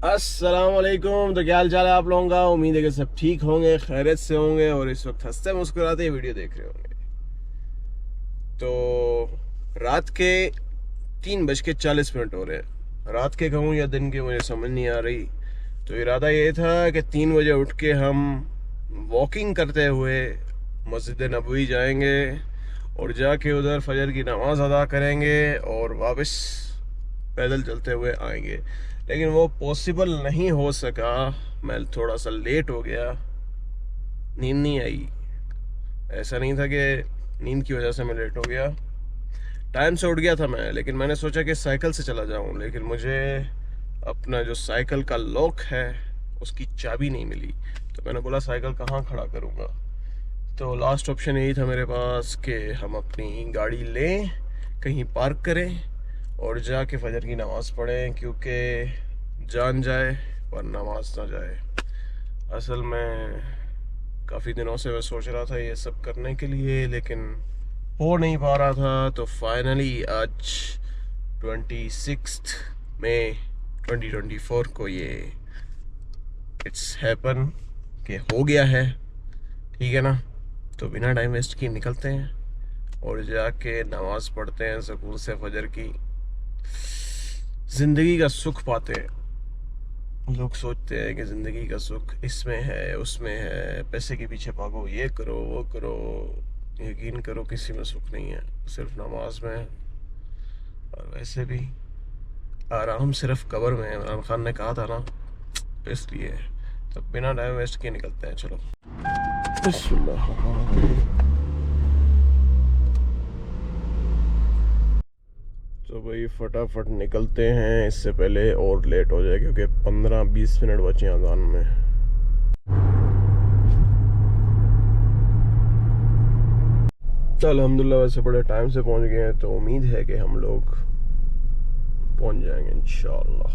अस्सलाम वालेकुम। तो क्या हाल चाल है आप लोगों का? उम्मीद है कि सब ठीक होंगे, खैरियत से होंगे और इस वक्त हंसते मुस्कुराते वीडियो देख रहे होंगे। तो रात के 3:40 हो रहे हैं। रात के कहूँ या दिन के मुझे समझ नहीं आ रही। तो इरादा ये था कि 3 बजे उठ के हम वॉकिंग करते हुए मस्जिद नबवी जाएंगे और जाके उधर फजर की नमाज अदा करेंगे और वापस पैदल चलते हुए आएंगे। लेकिन वो पॉसिबल नहीं हो सका। मैं थोड़ा सा लेट हो गया, नींद नहीं आई। ऐसा नहीं था कि नींद की वजह से मैं लेट हो गया, टाइम से उठ गया था मैं। लेकिन मैंने सोचा कि साइकिल से चला जाऊं, लेकिन मुझे अपना जो साइकिल का लॉक है उसकी चाबी नहीं मिली। तो मैंने बोला साइकिल कहाँ खड़ा करूँगा। तो लास्ट ऑप्शन यही था मेरे पास कि हम अपनी गाड़ी लें, कहीं पार्क करें और जाके फजर की नमाज़ पढ़ें, क्योंकि जान जाए पर नमाज ना जाए। असल में काफ़ी दिनों से मैं सोच रहा था ये सब करने के लिए, लेकिन हो नहीं पा रहा था। तो फाइनली आज 26 मई 2024 को ये इट्स हैपन कि हो गया है। ठीक है ना? तो बिना टाइम वेस्ट किए निकलते हैं और जाके नमाज पढ़ते हैं सुकून से फजर की। ज़िंदगी का सुख पाते हैं। लोग सोचते हैं कि ज़िंदगी का सुख इसमें है, उसमें है, पैसे के पीछे भागो, ये करो वो करो। यकीन करो किसी में सुख नहीं है, सिर्फ नमाज में है। और वैसे भी आराम सिर्फ कब्र में है, इमरान खान ने कहा था ना, तो इसलिए। तो बिना टाइम वेस्ट किए निकलते हैं, चलो। बिस्मिल्लाह। तो भाई फटाफट निकलते हैं, इससे पहले और लेट हो जाए, क्योंकि 15-20 मिनट बचे हैं अजान में। तो अल्हम्दुलिल्लाह वैसे बड़े टाइम से पहुंच गए हैं, तो उम्मीद है कि हम लोग पहुंच जाएंगे इंशाल्लाह।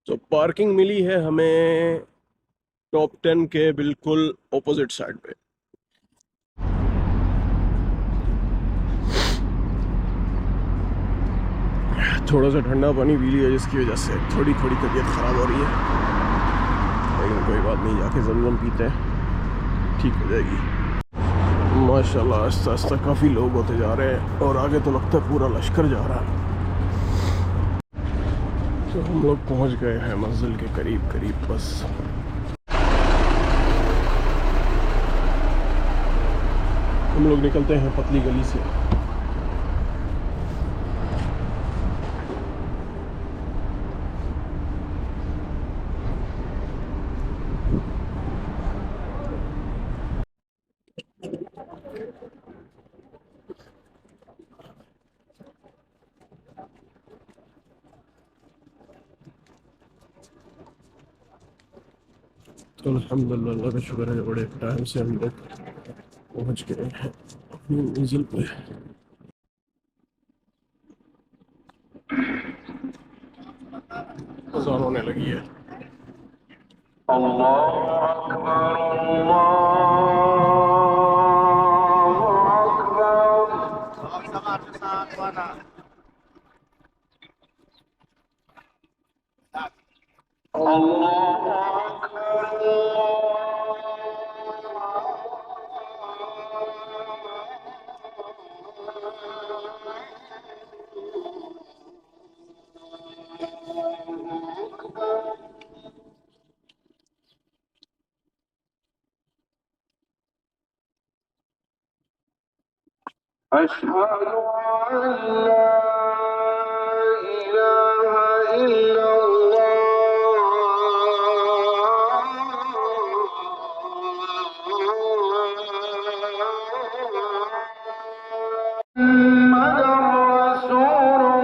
तो पार्किंग मिली है हमें टॉप 10 के बिल्कुल ऑपोजिट साइड पे। थोड़ा सा ठंडा पानी पी लिया, जिसकी वजह से थोड़ी थोड़ी तबीयत ख़राब हो रही है, लेकिन कोई बात नहीं, जाके जमजम पीते हैं, ठीक हो जाएगी। माशाल्लाह आस्ता आस्ता काफ़ी लोग होते जा रहे हैं और आगे तो लगता है पूरा लश्कर जा रहा है। तो हम लोग पहुंच गए हैं मंजिल के करीब करीब। बस हम लोग निकलते हैं पतली गली से। तो अल्हम्दुलिल्लाह, अल्लाह का शुक्र है, बड़े टाइम से हम लोग पहुंच गए हैं अपनी मंजिल पे। अज़ान होने लगी है। अल्लाह अकबर, अल्लाह अशहदु अन ला इलाहा इल्लल्लाह मुहम्मदुर रसूलुल्लाह।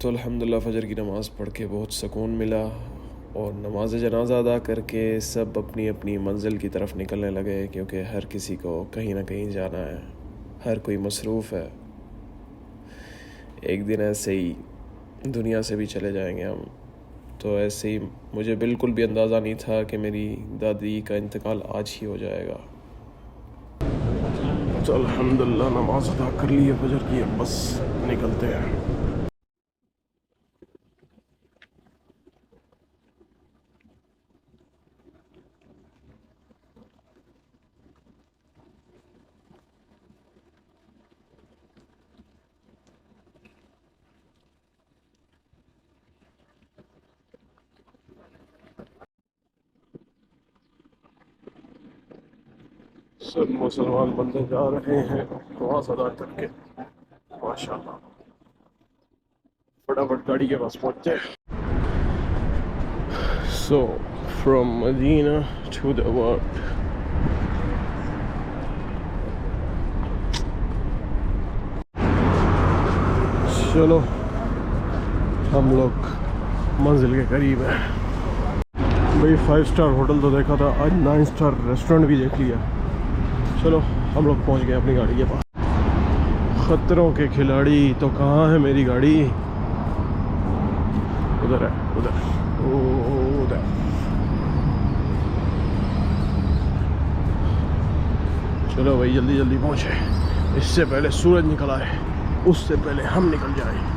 तो अल्हम्दुलिल्लाह फ़जर की नमाज़ पढ़ के बहुत सुकून मिला और नमाज जनाज़ा अदा करके सब अपनी अपनी मंजिल की तरफ निकलने लगे, क्योंकि हर किसी को कहीं ना कहीं जाना है, हर कोई मसरूफ़ है। एक दिन ऐसे ही दुनिया से भी चले जाएंगे हम। तो ऐसे ही मुझे बिल्कुल भी अंदाज़ा नहीं था कि मेरी दादी का इंतकाल आज ही हो जाएगा। तो अल्हम्दुलिल्लाह नमाज अदा कर ली है फ़जर की, बस निकलते हैं। सब मुसलमान बंदे जा रहे हैं नमाज अदा करके, माशाल्लाह फटाफट गाड़ी के पास पहुंचते हैं। So from Medina to the world, चलो हम लोग मंजिल के करीब हैं भाई। 5 स्टार होटल तो देखा था, आज 9 स्टार रेस्टोरेंट भी देख लिया। चलो हम लोग पहुंच गए अपनी गाड़ी के पास। खतरों के खिलाड़ी तो कहाँ है मेरी गाड़ी? उधर है, उधर उधर। चलो भाई जल्दी जल्दी पहुंचे। इससे पहले सूरज निकल आए, उससे पहले हम निकल जाए।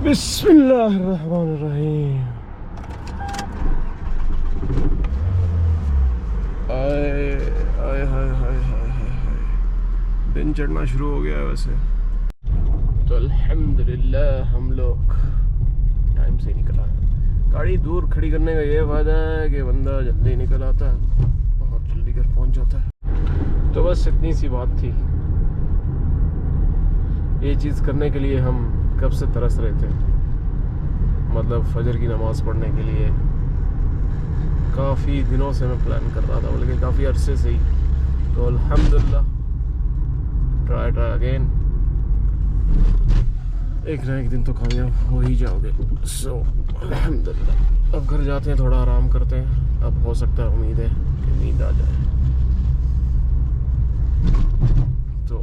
बिस्मिल्लाहिर्रहमानिर्रहीम। आए आए हाय हाय हाय हाय, दिन चढ़ना शुरू हो गया है वैसे तो अल्हम्दुलिल्लाह हम लोग टाइम से निकल आए। गाड़ी दूर खड़ी करने का ये फायदा है कि बंदा जल्दी निकल आता है और जल्दी घर पहुंच जाता है। तो बस इतनी सी बात थी। ये चीज़ करने के लिए हम कब से तरस रहे थे, मतलब फजर की नमाज़ पढ़ने के लिए काफ़ी दिनों से मैं प्लान कर रहा था, बल्कि काफ़ी अरसे से ही। तो अल्हम्दुलिल्लाह ट्राई अगेन, एक ना एक दिन तो कामयाब हो ही जाओगे। सो अल्हम्दुलिल्लाह अब घर जाते हैं, थोड़ा आराम करते हैं। अब हो सकता है, उम्मीद है कि नींद आ जाए। तो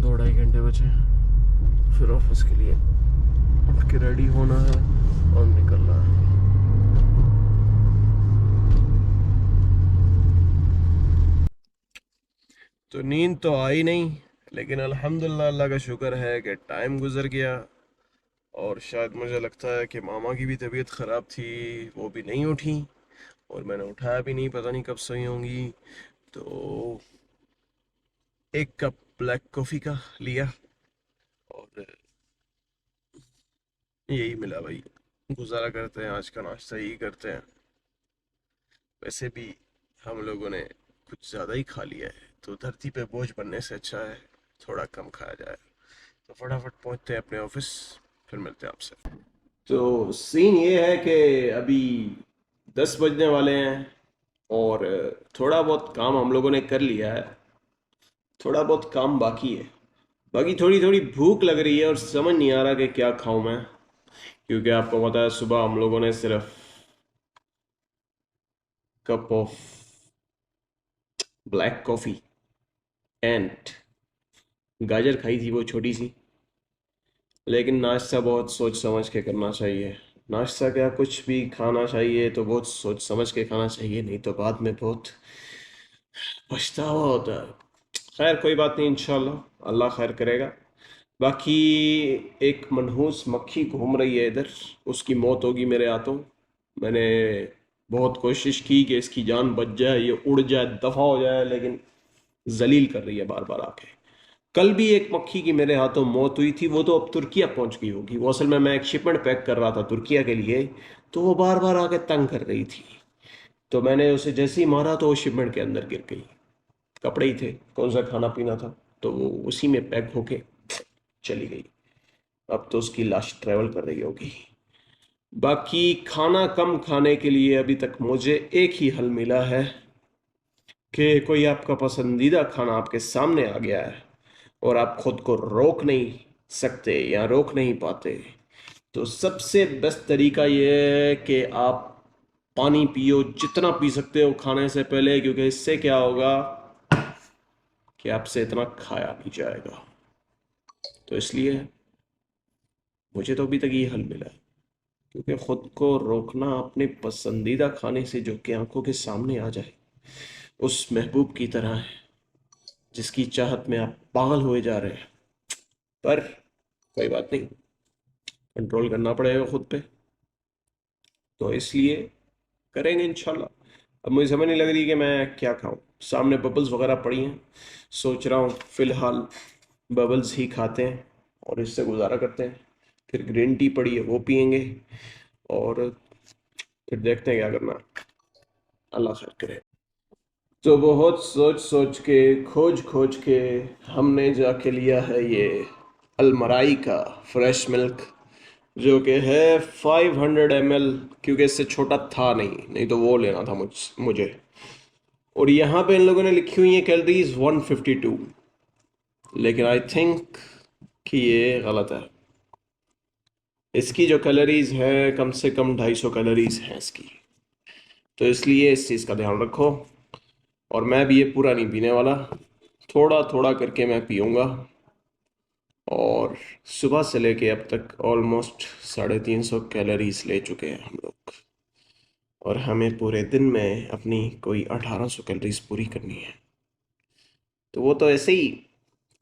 2-2.5 घंटे बचे, फिर ऑफिस के लिए उठ के रेडी होना है और निकलना है। तो नींद तो आई नहीं, लेकिन अल्हम्दुलिल्लाह अल्लाह का शुक्र है कि टाइम गुजर गया। और शायद मुझे लगता है कि मामा की भी तबीयत ख़राब थी, वो भी नहीं उठी और मैंने उठाया भी नहीं, पता नहीं कब सोई होंगी। तो एक कप ब्लैक कॉफ़ी का लिया और यही मिला भाई, गुजारा करते हैं, आज का नाश्ता यही करते हैं। वैसे भी हम लोगों ने कुछ ज़्यादा ही खा लिया है, तो धरती पे बोझ बनने से अच्छा है थोड़ा कम खाया जाए। तो फटाफट पहुंचते हैं अपने ऑफिस, फिर मिलते हैं आपसे। तो सीन ये है कि अभी 10 बजने वाले हैं और थोड़ा बहुत काम हम लोगों ने कर लिया है, थोड़ा बहुत काम बाकी है। बाकी थोड़ी थोड़ी भूख लग रही है और समझ नहीं आ रहा कि क्या खाऊं मैं, क्योंकि आपको पता है सुबह हम लोगों ने सिर्फ cup of black coffee and गाजर खाई थी, वो छोटी सी। लेकिन नाश्ता बहुत सोच समझ के करना चाहिए। नाश्ता क्या, कुछ भी खाना चाहिए तो बहुत सोच समझ के खाना चाहिए, नहीं तो बाद में बहुत पछतावा होता है। खैर कोई बात नहीं, इंशाल्लाह अल्लाह खैर करेगा। बाकी एक मनहूस मक्खी घूम रही है इधर, उसकी मौत होगी मेरे हाथों। मैंने बहुत कोशिश की कि इसकी जान बच जाए, ये उड़ जाए, दफा हो जाए, लेकिन जलील कर रही है बार बार आके। कल भी एक मक्खी की मेरे हाथों मौत हुई थी, वो तो अब तुर्किया पहुंच गई होगी। वो असल में मैं एक शिपमेंट पैक कर रहा था तुर्किया के लिए, तो वो बार बार आके तंग कर रही थी। तो मैंने उसे जैसे ही मारा तो वो शिपमेंट के अंदर गिर गई। कपड़े ही थे, कौन सा खाना पीना था, तो वो उसी में पैक होके चली गई। अब तो उसकी लाश ट्रेवल कर रही होगी। बाकी खाना कम खाने के लिए अभी तक मुझे एक ही हल मिला है कि कोई आपका पसंदीदा खाना आपके सामने आ गया है और आप खुद को रोक नहीं सकते या रोक नहीं पाते, तो सबसे बेस्ट तरीका ये है कि आप पानी पियो, जितना पी सकते हो खाने से पहले, क्योंकि इससे क्या होगा कि आपसे इतना खाया नहीं जाएगा। तो इसलिए मुझे तो अभी तक ये हल मिला है, क्योंकि खुद को रोकना अपने पसंदीदा खाने से जो कि आंखों के सामने आ जाए, उस महबूब की तरह है जिसकी चाहत में आप पागल हुए जा रहे हैं। पर कोई बात नहीं, कंट्रोल करना पड़ेगा खुद पे, तो इसलिए करेंगे इंशाल्लाह। अब मुझे समझ नहीं लग रही कि मैं क्या खाऊं। सामने बबल्स वगैरह पड़ी हैं, सोच रहा हूँ फिलहाल बबल्स ही खाते हैं और इससे गुजारा करते हैं। फिर ग्रीन टी पड़ी है, वो पियेंगे और फिर देखते हैं क्या करना है। अल्लाह खैर करे। तो बहुत सोच सोच के, खोज खोज के हमने जाके लिया है ये अलमराई का फ्रेश मिल्क, जो कि है 500 ml, क्योंकि इससे छोटा था नहीं तो वो लेना था मुझे। और यहाँ पे इन लोगों ने लिखी हुई है कैलोरीज 152, लेकिन आई थिंक कि ये गलत है। इसकी जो कैलोरीज है कम से कम 250 कैलोरीज हैं इसकी। तो इसलिए इस चीज़ का ध्यान रखो। और मैं भी ये पूरा नहीं पीने वाला, थोड़ा थोड़ा करके मैं पीऊँगा और सुबह से लेके अब तक ऑलमोस्ट 350 कैलोरीज ले चुके हैं हम लोग, और हमें पूरे दिन में अपनी कोई 1800 कैलोरीज पूरी करनी है। तो वो तो ऐसे ही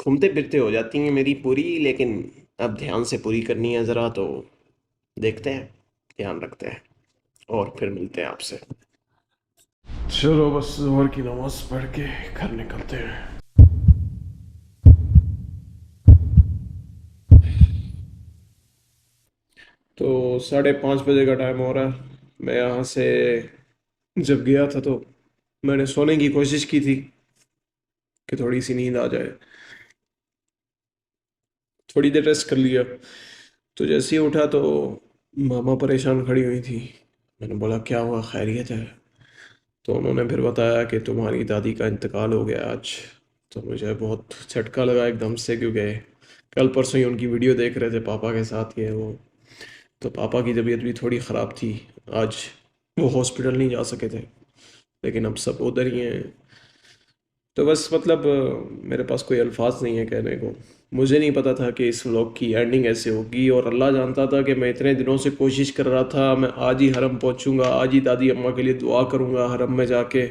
घूमते फिरते हो जाती हैं मेरी पूरी, लेकिन अब ध्यान से पूरी करनी है ज़रा, तो देखते हैं, ध्यान रखते हैं और फिर मिलते हैं आपसे। चलो बस ज़ोहर की नमाज पढ़ के घर निकलते हैं। तो 5:30 बजे का टाइम हो रहा है। मैं यहाँ से जब गया था तो मैंने सोने की कोशिश की थी कि थोड़ी सी नींद आ जाए, थोड़ी देर रेस्ट कर लिया। तो जैसे ही उठा तो मामा परेशान खड़ी हुई थी। मैंने बोला क्या हुआ, खैरियत है? तो उन्होंने फिर बताया कि तुम्हारी दादी का इंतकाल हो गया आज। तो मुझे बहुत झटका लगा एकदम से, क्योंकि कल परसों ही उनकी वीडियो देख रहे थे पापा के साथ, ये वो। तो पापा की तबीयत भी थोड़ी ख़राब थी आज, वो हॉस्पिटल नहीं जा सके थे, लेकिन अब सब उधर ही हैं। तो बस मतलब मेरे पास कोई अल्फाज नहीं है कहने को। मुझे नहीं पता था कि इस व्लॉग की एंडिंग ऐसे होगी, और अल्लाह जानता था कि मैं इतने दिनों से कोशिश कर रहा था, मैं आज ही हरम पहुंचूंगा, आज ही दादी अम्मा के लिए दुआ करूंगा हरम में जाके,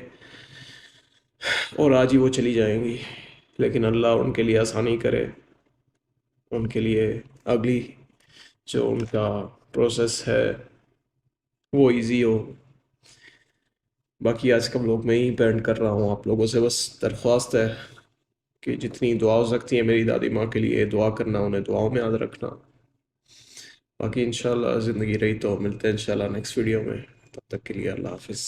और आज ही वो चली जाएंगी। लेकिन अल्लाह उनके लिए आसानी करे, उनके लिए अगली जो उनका प्रोसेस है वो इजी हो। बाकी आज का व्लॉग मैं ही पेंड कर रहा हूँ। आप लोगों से बस दरख्वास्त है कि जितनी दुआ हो सकती है मेरी दादी माँ के लिए दुआ करना, उन्हें दुआओं में याद रखना। बाकी इंशाल्लाह ज़िंदगी रही तो मिलते हैं इंशाल्लाह नेक्स्ट वीडियो में। तब तक के लिए अल्लाह हाफिज़।